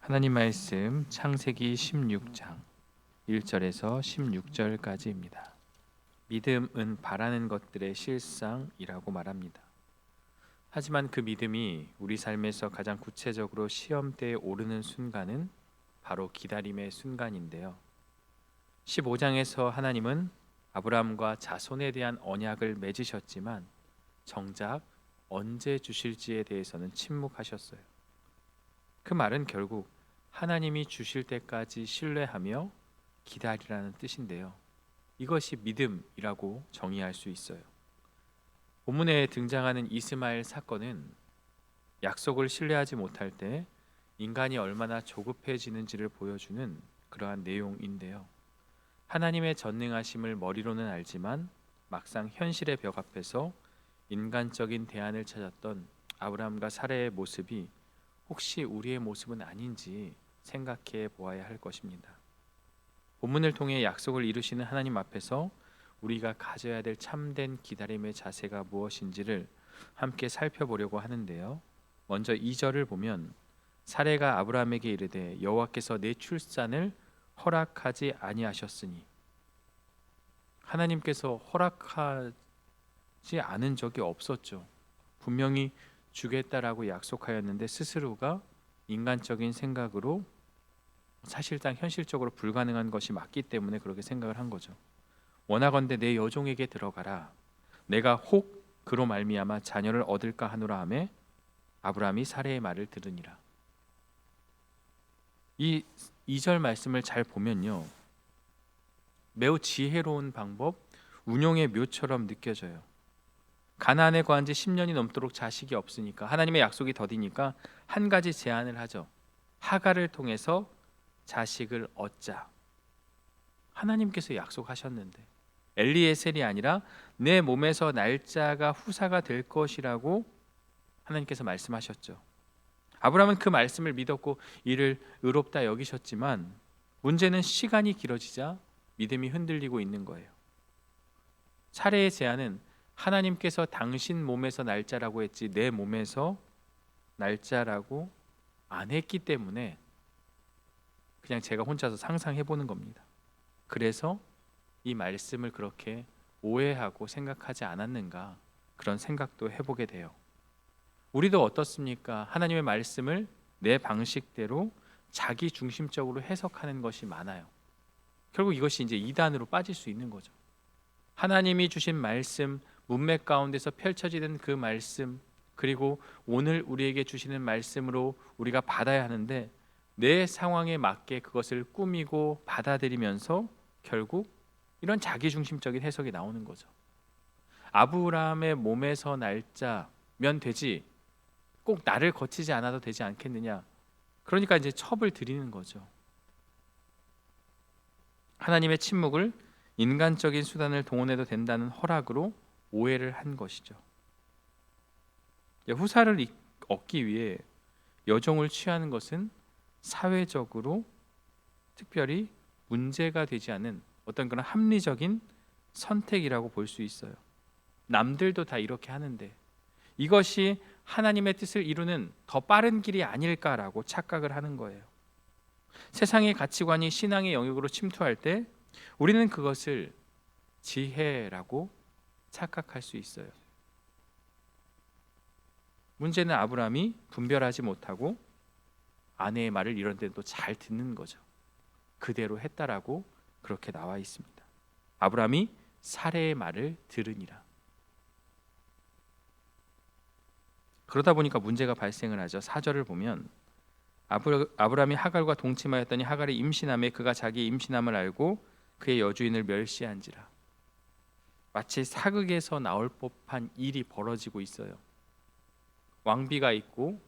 하나님 말씀 창세기 16장 1절에서 16절까지입니다. 믿음은 바라는 것들의 실상이라고 말합니다. 하지만 그 믿음이 우리 삶에서 가장 구체적으로 시험대에 오르는 순간은 바로 기다림의 순간인데요. 15장에서 하나님은 아브라함과 자손에 대한 언약을 맺으셨지만 정작 언제 주실지에 대해서는 침묵하셨어요. 그 말은 결국 하나님이 주실 때까지 신뢰하며 기다리라는 뜻인데요. 이것이 믿음이라고 정의할 수 있어요. 본문에 등장하는 이스마엘 사건은 약속을 신뢰하지 못할 때 인간이 얼마나 조급해지는지를 보여주는 그러한 내용인데요. 하나님의 전능하심을 머리로는 알지만 막상 현실의 벽 앞에서 인간적인 대안을 찾았던 아브라함과 사라의 모습이 혹시 우리의 모습은 아닌지 생각해 보아야 할 것입니다. 본문을 통해 약속을 이루시는 하나님 앞에서 우리가 가져야 될 참된 기다림의 자세가 무엇인지를 함께 살펴보려고 하는데요. 먼저 2절을 보면 사레가 아브라함에게 이르되 여호와께서 내 출산을 허락하지 아니하셨으니, 하나님께서 허락하지 않은 적이 없었죠. 분명히 주겠다라고 약속하였는데 스스로가 인간적인 생각으로 사실상 현실적으로 불가능한 것이 맞기 때문에 그렇게 생각을 한 거죠. 원하건대 내 여종에게 들어가라, 내가 혹 그로 말미암아 자녀를 얻을까 하노라 하매 아브라함이 사레의 말을 들으니라. 이 2절 말씀을 잘 보면요, 매우 지혜로운 방법, 운용의 묘처럼 느껴져요. 가나안에 거한 지 10년이 넘도록 자식이 없으니까, 하나님의 약속이 더디니까 한 가지 제안을 하죠. 하갈을 통해서 자식을 얻자. 하나님께서 약속하셨는데, 엘리에셀이 아니라 내 몸에서 날짜가 후사가 될 것이라고 하나님께서 말씀하셨죠. 아브라함은 그 말씀을 믿었고 이를 의롭다 여기셨지만 문제는 시간이 길어지자 믿음이 흔들리고 있는 거예요. 사례의 제안은 하나님께서 당신 몸에서 날짜라고 했지 내 몸에서 날짜라고 안 했기 때문에 그냥 제가 혼자서 상상해 보는 겁니다. 그래서 이 말씀을 그렇게 오해하고 생각하지 않았는가, 그런 생각도 해보게 돼요. 우리도 어떻습니까? 하나님의 말씀을 내 방식대로 자기 중심적으로 해석하는 것이 많아요. 결국 이것이 이제 이단으로 빠질 수 있는 거죠. 하나님이 주신 말씀, 문맥 가운데서 펼쳐지는 그 말씀, 그리고 오늘 우리에게 주시는 말씀으로 우리가 받아야 하는데 내 상황에 맞게 그것을 꾸미고 받아들이면서 결국 이런 자기중심적인 해석이 나오는 거죠. 아브라함의 몸에서 날짜면 되지 꼭 나를 거치지 않아도 되지 않겠느냐. 그러니까 이제 첩을 들이는 거죠. 하나님의 침묵을 인간적인 수단을 동원해도 된다는 허락으로 오해를 한 것이죠. 후사를 얻기 위해 여종을 취하는 것은 사회적으로 특별히 문제가 되지 않은 어떤 그런 합리적인 선택이라고 볼 수 있어요. 남들도 다 이렇게 하는데 이것이 하나님의 뜻을 이루는 더 빠른 길이 아닐까라고 착각을 하는 거예요. 세상의 가치관이 신앙의 영역으로 침투할 때 우리는 그것을 지혜라고 착각할 수 있어요. 문제는 아브라함이 분별하지 못하고 아내의 말을 이런 데도 잘 듣는 거죠. 그대로 했다라고 그렇게 나와 있습니다. 아브라함이 사레의 말을 들으니라. 그러다 보니까 문제가 발생을 하죠. 4절을 보면 아브라함이 하갈과 동침하였더니 하갈이 임신하매 그가 자기 임신함을 알고 그의 여주인을 멸시한지라. 마치 사극에서 나올 법한 일이 벌어지고 있어요. 왕비가 있고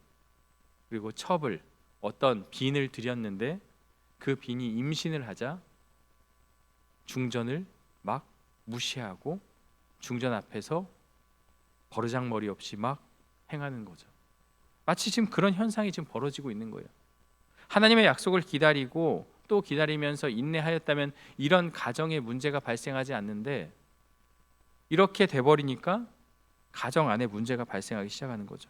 그리고 첩을 어떤 빈을 들였는데 그 빈이 임신을 하자 중전을 막 무시하고 중전 앞에서 버르장머리 없이 막 행하는 거죠. 마치 지금 그런 현상이 지금 벌어지고 있는 거예요. 하나님의 약속을 기다리고 또 기다리면서 인내하였다면 이런 가정에 문제가 발생하지 않는데 이렇게 돼버리니까 가정 안에 문제가 발생하기 시작하는 거죠.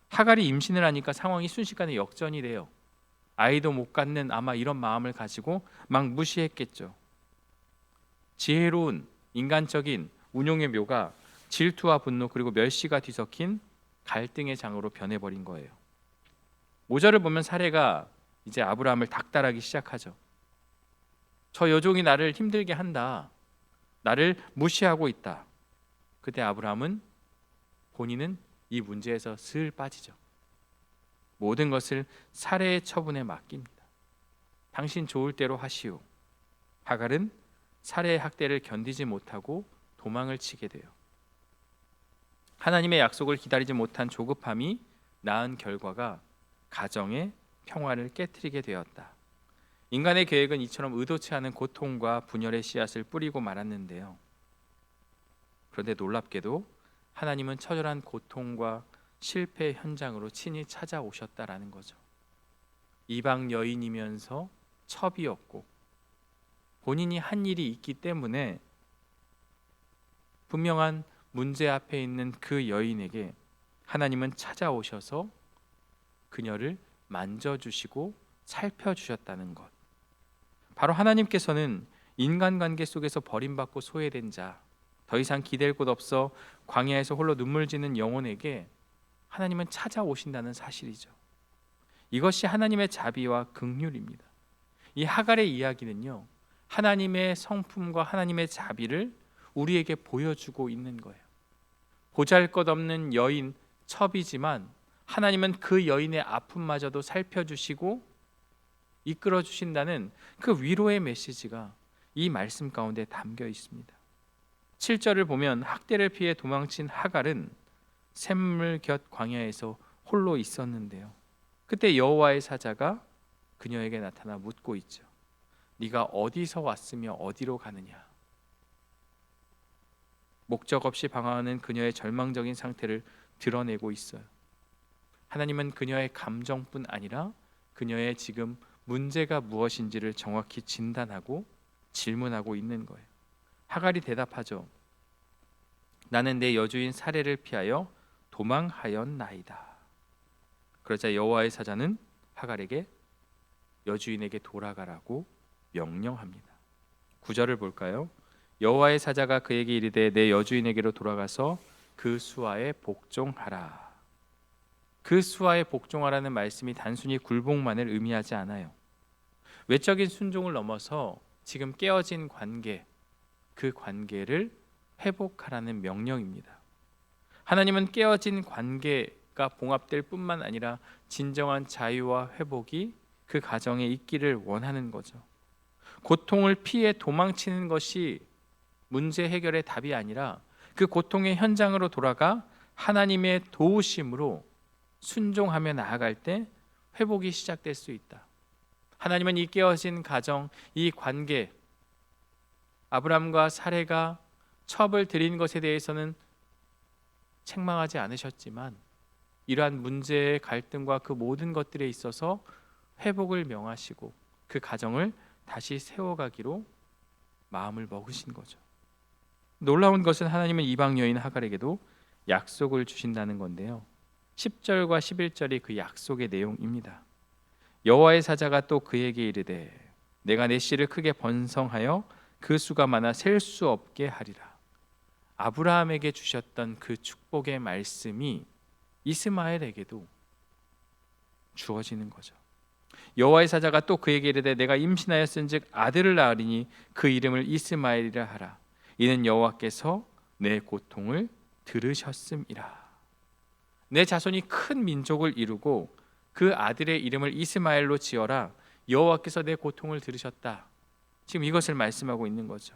하갈이 임신을 하니까 상황이 순식간에 역전이 돼요. 아이도 못 갖는 아마 이런 마음을 가지고 막 무시했겠죠. 지혜로운 인간적인 운용의 묘가 질투와 분노 그리고 멸시가 뒤섞인 갈등의 장으로 변해버린 거예요. 5절을 보면 사례가 이제 아브라함을 닥달하기 시작하죠. 저 여종이 나를 힘들게 한다. 나를 무시하고 있다. 그때 아브라함은 본인은 이 문제에서 슬 빠지죠. 모든 것을 사례의 처분에 맡깁니다. 당신 좋을 대로 하시오. 하갈은 사례의 학대를 견디지 못하고 도망을 치게 돼요. 하나님의 약속을 기다리지 못한 조급함이 낳은 결과가 가정의 평화를 깨트리게 되었다. 인간의 계획은 이처럼 의도치 않은 고통과 분열의 씨앗을 뿌리고 말았는데요. 그런데 놀랍게도 하나님은 처절한 고통과 실패 현장으로 친히 찾아오셨다라는 거죠. 이방 여인이면서 첩이었고 본인이 한 일이 있기 때문에 분명한 문제 앞에 있는 그 여인에게 하나님은 찾아오셔서 그녀를 만져주시고 살펴주셨다는 것. 바로 하나님께서는 인간관계 속에서 버림받고 소외된 자, 더 이상 기댈 곳 없어 광야에서 홀로 눈물 지는 영혼에게 하나님은 찾아오신다는 사실이죠. 이것이 하나님의 자비와 긍휼입니다. 이 하갈의 이야기는요, 하나님의 성품과 하나님의 자비를 우리에게 보여주고 있는 거예요. 보잘것없는 여인 첩이지만 하나님은 그 여인의 아픔마저도 살펴주시고 이끌어 주신다는 그 위로의 메시지가 이 말씀 가운데 담겨 있습니다. 7절을 보면 학대를 피해 도망친 하갈은 샘물 곁 광야에서 홀로 있었는데요. 그때 여호와의 사자가 그녀에게 나타나 묻고 있죠. 네가 어디서 왔으며 어디로 가느냐. 목적 없이 방황하는 그녀의 절망적인 상태를 드러내고 있어요. 하나님은 그녀의 감정뿐 아니라 그녀의 지금 문제가 무엇인지를 정확히 진단하고 질문하고 있는 거예요. 하갈이 대답하죠. 나는 내 여주인 사례를 피하여 도망하였나이다. 그러자 여호와의 사자는 하갈에게 여주인에게 돌아가라고 명령합니다. 9절을 볼까요? 여호와의 사자가 그에게 이르되 내 여주인에게로 돌아가서 그 수하에 복종하라. 그 수하에 복종하라는 말씀이 단순히 굴복만을 의미하지 않아요. 외적인 순종을 넘어서 지금 깨어진 관계, 그 관계를 회복하라는 명령입니다. 하나님은 깨어진 관계가 봉합될 뿐만 아니라 진정한 자유와 회복이 그 가정에 있기를 원하는 거죠. 고통을 피해 도망치는 것이 문제 해결의 답이 아니라 그 고통의 현장으로 돌아가 하나님의 도우심으로 순종하며 나아갈 때 회복이 시작될 수 있다. 하나님은 이 깨어진 가정, 이 관계, 아브람과 사레가 첩을 드린 것에 대해서는 책망하지 않으셨지만 이러한 문제의 갈등과 그 모든 것들에 있어서 회복을 명하시고 그 가정을 다시 세워가기로 마음을 먹으신 거죠. 놀라운 것은 하나님은 이방 여인 하갈에게도 약속을 주신다는 건데요. 10절과 11절이 그 약속의 내용입니다. 여호와의 사자가 또 그에게 이르되 내가 내 씨를 크게 번성하여 그 수가 많아 셀 수 없게 하리라. 아브라함에게 주셨던 그 축복의 말씀이 이스마엘에게도 주어지는 거죠. 여호와의 사자가 또 그에게 이르되 내가 임신하였은즉 아들을 낳으리니 그 이름을 이스마엘이라 하라. 이는 여호와께서 내 고통을 들으셨음이라. 내 자손이 큰 민족을 이루고 그 아들의 이름을 이스마엘로 지어라. 여호와께서 내 고통을 들으셨다. 지금 이것을 말씀하고 있는 거죠.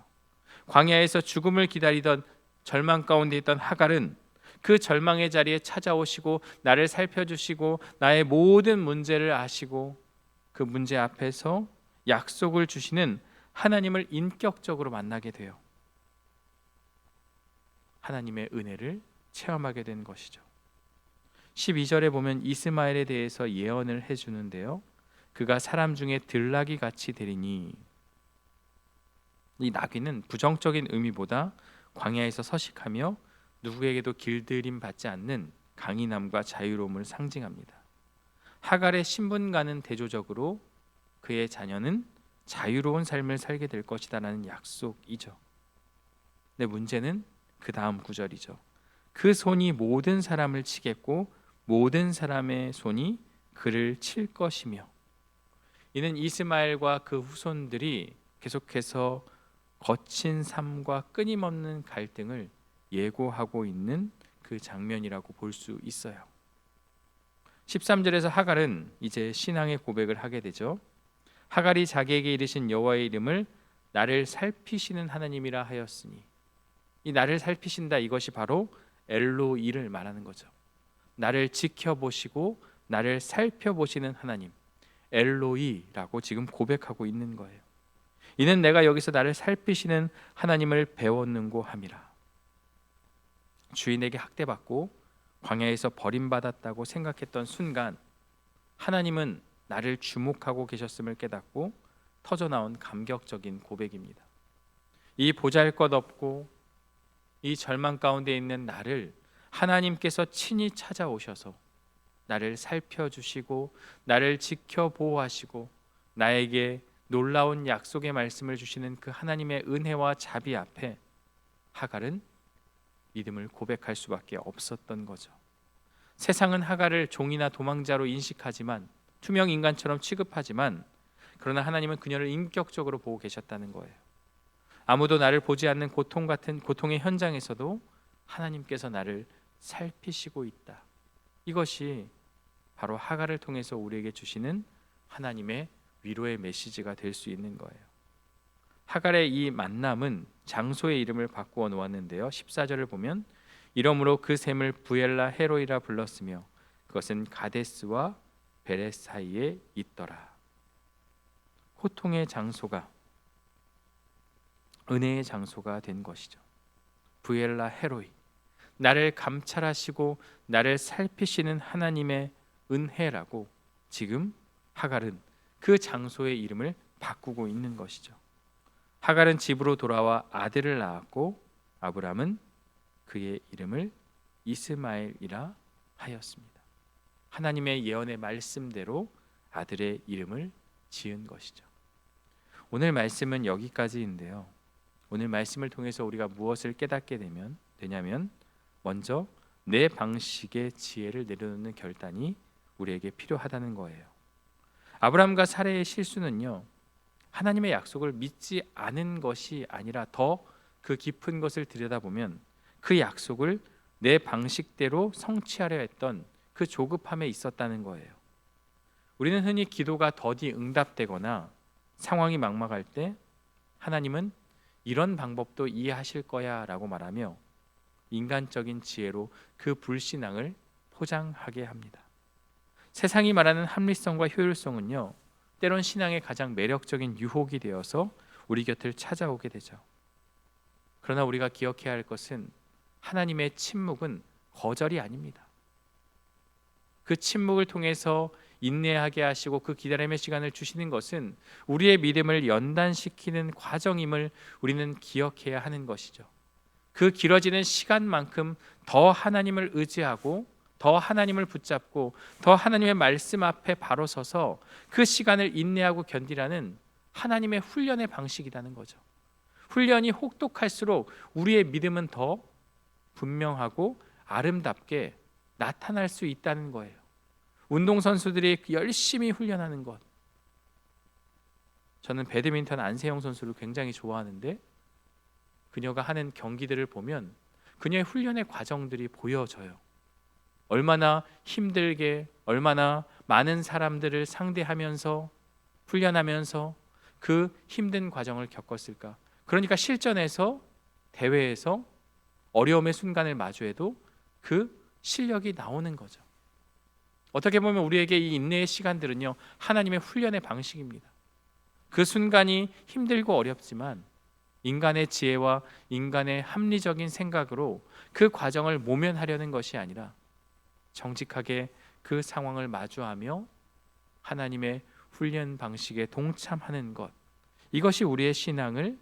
광야에서 죽음을 기다리던 절망 가운데 있던 하갈은 그 절망의 자리에 찾아오시고 나를 살펴주시고 나의 모든 문제를 아시고 그 문제 앞에서 약속을 주시는 하나님을 인격적으로 만나게 돼요. 하나님의 은혜를 체험하게 된 것이죠. 12절에 보면 이스마엘에 대해서 예언을 해주는데요. 그가 사람 중에 들나귀 같이 되리니, 이 나귀는 부정적인 의미보다 광야에서 서식하며 누구에게도 길들임 받지 않는 강인함과 자유로움을 상징합니다. 하갈의 신분과는 대조적으로 그의 자녀는 자유로운 삶을 살게 될 것이다라는 약속이죠. 근데 문제는 그 다음 구절이죠. 그 손이 모든 사람을 치겠고 모든 사람의 손이 그를 칠 것이며. 이는 이스마엘과 그 후손들이 계속해서 거친 삶과 끊임없는 갈등을 예고하고 있는 그 장면이라고 볼 수 있어요. 13절에서 하갈은 이제 신앙의 고백을 하게 되죠. 하갈이 자기에게 이르신 여호와의 이름을 나를 살피시는 하나님이라 하였으니, 이 나를 살피신다, 이것이 바로 엘로이를 말하는 거죠. 나를 지켜보시고 나를 살펴보시는 하나님, 엘로이라고 지금 고백하고 있는 거예요. 이는 내가 여기서 나를 살피시는 하나님을 배웠는고 함이라. 주인에게 학대받고 광야에서 버림받았다고 생각했던 순간 하나님은 나를 주목하고 계셨음을 깨닫고 터져나온 감격적인 고백입니다. 이 보잘것없고 이 절망 가운데 있는 나를 하나님께서 친히 찾아오셔서 나를 살펴주시고 나를 지켜보호하시고 나에게 놀라운 약속의 말씀을 주시는 그 하나님의 은혜와 자비 앞에 하갈은 믿음을 고백할 수밖에 없었던 거죠. 세상은 하갈을 종이나 도망자로 인식하지만, 투명 인간처럼 취급하지만, 그러나 하나님은 그녀를 인격적으로 보고 계셨다는 거예요. 아무도 나를 보지 않는 고통 같은 고통의 현장에서도 하나님께서 나를 살피시고 있다. 이것이 바로 하갈을 통해서 우리에게 주시는 하나님의 위로의 메시지가 될 수 있는 거예요. 하갈의 이 만남은 장소의 이름을 바꾸어 놓았는데요. 14절을 보면 이러므로 그 샘을 부엘라 헤로이라 불렀으며 그것은 가데스와 베레 사이에 있더라. 호통의 장소가 은혜의 장소가 된 것이죠. 부엘라 헤로이, 나를 감찰하시고 나를 살피시는 하나님의 은혜라고 지금 하갈은 그 장소의 이름을 바꾸고 있는 것이죠. 하갈은 집으로 돌아와 아들을 낳았고 아브람은 그의 이름을 이스마엘이라 하였습니다. 하나님의 예언의 말씀대로 아들의 이름을 지은 것이죠. 오늘 말씀은 여기까지인데요. 오늘 말씀을 통해서 우리가 무엇을 깨닫게 되냐면 먼저 내 방식의 지혜를 내려놓는 결단이 우리에게 필요하다는 거예요. 아브람과 사레의 실수는요, 하나님의 약속을 믿지 않은 것이 아니라 더 그 깊은 것을 들여다보면 그 약속을 내 방식대로 성취하려 했던 그 조급함에 있었다는 거예요. 우리는 흔히 기도가 더디 응답되거나 상황이 막막할 때 하나님은 이런 방법도 이해하실 거야 라고 말하며 인간적인 지혜로 그 불신앙을 포장하게 합니다. 세상이 말하는 합리성과 효율성은요, 때론 신앙의 가장 매력적인 유혹이 되어서 우리 곁을 찾아오게 되죠. 그러나 우리가 기억해야 할 것은 하나님의 침묵은 거절이 아닙니다. 그 침묵을 통해서 인내하게 하시고 그 기다림의 시간을 주시는 것은 우리의 믿음을 연단시키는 과정임을 우리는 기억해야 하는 것이죠. 그 길어지는 시간만큼 더 하나님을 의지하고 더 하나님을 붙잡고 더 하나님의 말씀 앞에 바로 서서 그 시간을 인내하고 견디라는 하나님의 훈련의 방식이라는 거죠. 훈련이 혹독할수록 우리의 믿음은 더 분명하고 아름답게 나타날 수 있다는 거예요. 운동선수들이 열심히 훈련하는 것, 저는 배드민턴 안세영 선수를 굉장히 좋아하는데 그녀가 하는 경기들을 보면 그녀의 훈련의 과정들이 보여져요. 얼마나 힘들게, 얼마나 많은 사람들을 상대하면서 훈련하면서 그 힘든 과정을 겪었을까. 그러니까 실전에서, 대회에서 어려움의 순간을 마주해도 그 실력이 나오는 거죠. 어떻게 보면 우리에게 이 인내의 시간들은요, 하나님의 훈련의 방식입니다. 그 순간이 힘들고 어렵지만 인간의 지혜와 인간의 합리적인 생각으로 그 과정을 모면하려는 것이 아니라 정직하게 그 상황을 마주하며 하나님의 훈련 방식에 동참하는 것, 이것이 우리의 신앙을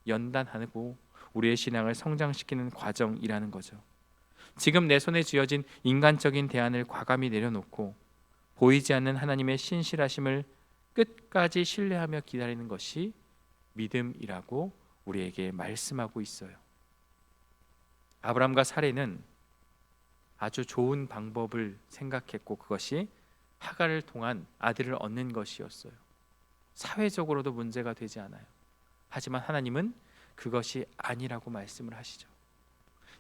연단하고 우리의 신앙을 성장시키는 과정이라는 거죠. 지금 내 손에 쥐어진 인간적인 대안을 과감히 내려놓고 보이지 않는 하나님의 신실하심을 끝까지 신뢰하며 기다리는 것이 믿음이라고 우리에게 말씀하고 있어요. 아브람과 사레는 아주 좋은 방법을 생각했고 그것이 하갈을 통한 아들을 얻는 것이었어요. 사회적으로도 문제가 되지 않아요. 하지만 하나님은 그것이 아니라고 말씀을 하시죠.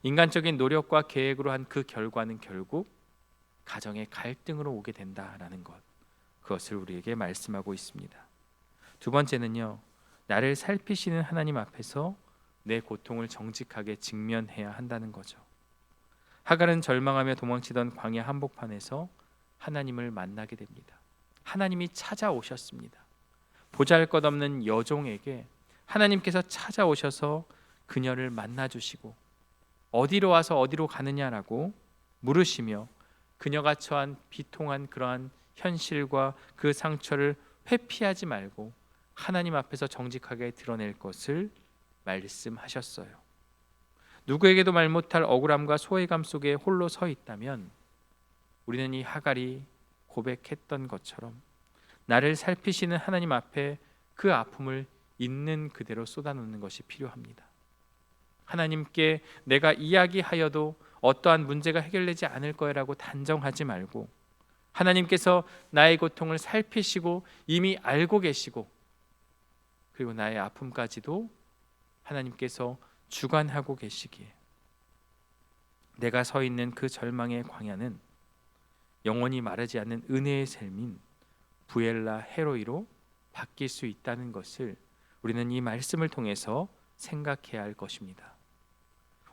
인간적인 노력과 계획으로 한 그 결과는 결국 가정의 갈등으로 오게 된다라는 것, 그것을 우리에게 말씀하고 있습니다. 두 번째는요, 나를 살피시는 하나님 앞에서 내 고통을 정직하게 직면해야 한다는 거죠. 하갈은 절망하며 도망치던 광야 한복판에서 하나님을 만나게 됩니다. 하나님이 찾아오셨습니다. 보잘것없는 여종에게 하나님께서 찾아오셔서 그녀를 만나주시고 어디로 와서 어디로 가느냐라고 물으시며 그녀가 처한 비통한 그러한 현실과 그 상처를 회피하지 말고 하나님 앞에서 정직하게 드러낼 것을 말씀하셨어요. 누구에게도 말 못할 억울함과 소외감 속에 홀로 서 있다면 우리는 이 하갈이 고백했던 것처럼 나를 살피시는 하나님 앞에 그 아픔을 있는 그대로 쏟아놓는 것이 필요합니다. 하나님께 내가 이야기하여도 어떠한 문제가 해결되지 않을 거라고 단정하지 말고 하나님께서 나의 고통을 살피시고 이미 알고 계시고 그리고 나의 아픔까지도 하나님께서 주관하고 계시기에 내가 서 있는 그 절망의 광야는 영원히 마르지 않는 은혜의 샘인 부엘라 헤로이로 바뀔 수 있다는 것을 우리는 이 말씀을 통해서 생각해야 할 것입니다.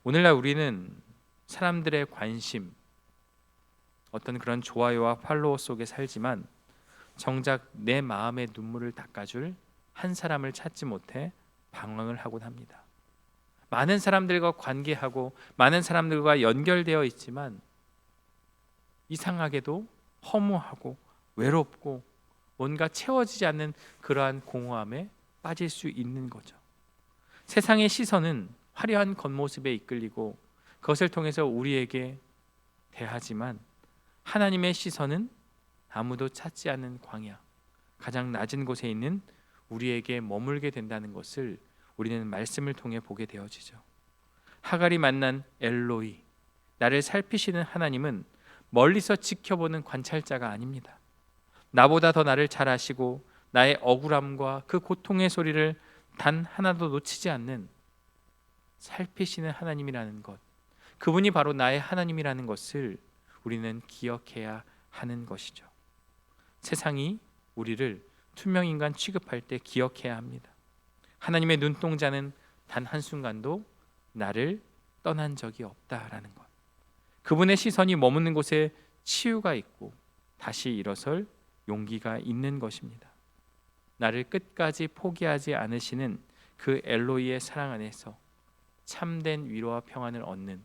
오늘날 우리는 사람들의 관심, 어떤 그런 좋아요와 팔로워 속에 살지만 정작 내 마음의 눈물을 닦아줄 한 사람을 찾지 못해 방황을 하곤 합니다. 많은 사람들과 관계하고 많은 사람들과 연결되어 있지만 이상하게도 허무하고 외롭고 뭔가 채워지지 않는 그러한 공허함에 빠질 수 있는 거죠. 세상의 시선은 화려한 겉모습에 이끌리고 그것을 통해서 우리에게 대하지만 하나님의 시선은 아무도 찾지 않는 광야, 가장 낮은 곳에 있는 우리에게 머물게 된다는 것을 우리는 말씀을 통해 보게 되어지죠. 하갈이 만난 엘로이, 나를 살피시는 하나님은 멀리서 지켜보는 관찰자가 아닙니다. 나보다 더 나를 잘 아시고 나의 억울함과 그 고통의 소리를 단 하나도 놓치지 않는 살피시는 하나님이라는 것, 그분이 바로 나의 하나님이라는 것을 우리는 기억해야 하는 것이죠. 세상이 우리를 투명인간 취급할 때 기억해야 합니다. 하나님의 눈동자는 단 한순간도 나를 떠난 적이 없다라는 것, 그분의 시선이 머무는 곳에 치유가 있고 다시 일어설 용기가 있는 것입니다. 나를 끝까지 포기하지 않으시는 그 엘로이의 사랑 안에서 참된 위로와 평안을 얻는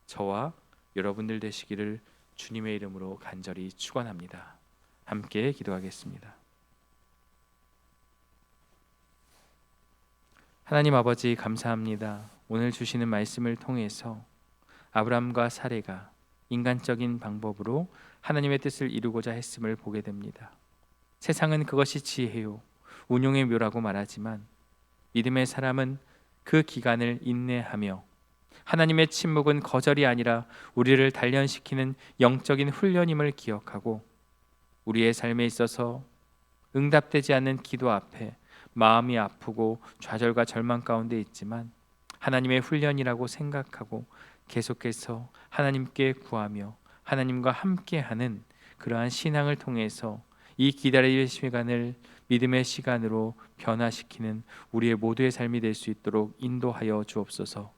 저와 여러분들 되시기를 주님의 이름으로 간절히 축원합니다. 함께 기도하겠습니다. 하나님 아버지 감사합니다. 오늘 주시는 말씀을 통해서 아브람과 사레가 인간적인 방법으로 하나님의 뜻을 이루고자 했음을 보게 됩니다. 세상은 그것이 지혜요 운용의 묘라고 말하지만 믿음의 사람은 그 기간을 인내하며 하나님의 침묵은 거절이 아니라 우리를 단련시키는 영적인 훈련임을 기억하고 우리의 삶에 있어서 응답되지 않는 기도 앞에 마음이 아프고 좌절과 절망 가운데 있지만 하나님의 훈련이라고 생각하고 계속해서 하나님께 구하며 하나님과 함께하는 그러한 신앙을 통해서 이 기다림의 시간을 믿음의 시간으로 변화시키는 우리의 모두의 삶이 될 수 있도록 인도하여 주옵소서.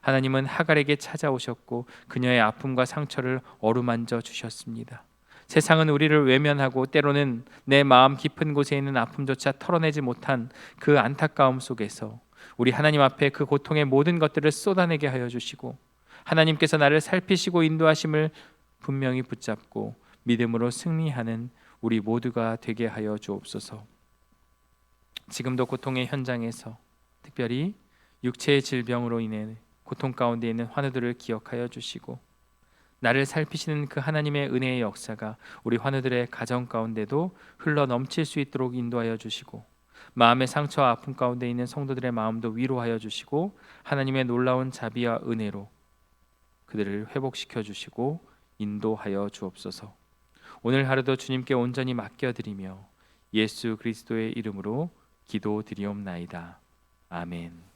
하나님은 하갈에게 찾아오셨고 그녀의 아픔과 상처를 어루만져 주셨습니다. 세상은 우리를 외면하고 때로는 내 마음 깊은 곳에 있는 아픔조차 털어내지 못한 그 안타까움 속에서 우리 하나님 앞에 그 고통의 모든 것들을 쏟아내게 하여 주시고 하나님께서 나를 살피시고 인도하심을 분명히 붙잡고 믿음으로 승리하는 우리 모두가 되게 하여 주옵소서. 지금도 고통의 현장에서 특별히 육체의 질병으로 인해 고통 가운데 있는 환우들을 기억하여 주시고 나를 살피시는 그 하나님의 은혜의 역사가 우리 환우들의 가정 가운데도 흘러 넘칠 수 있도록 인도하여 주시고, 마음의 상처와 아픔 가운데 있는 성도들의 마음도 위로하여 주시고, 하나님의 놀라운 자비와 은혜로 그들을 회복시켜 주시고 인도하여 주옵소서. 오늘 하루도 주님께 온전히 맡겨드리며 예수 그리스도의 이름으로 기도드리옵나이다. 아멘.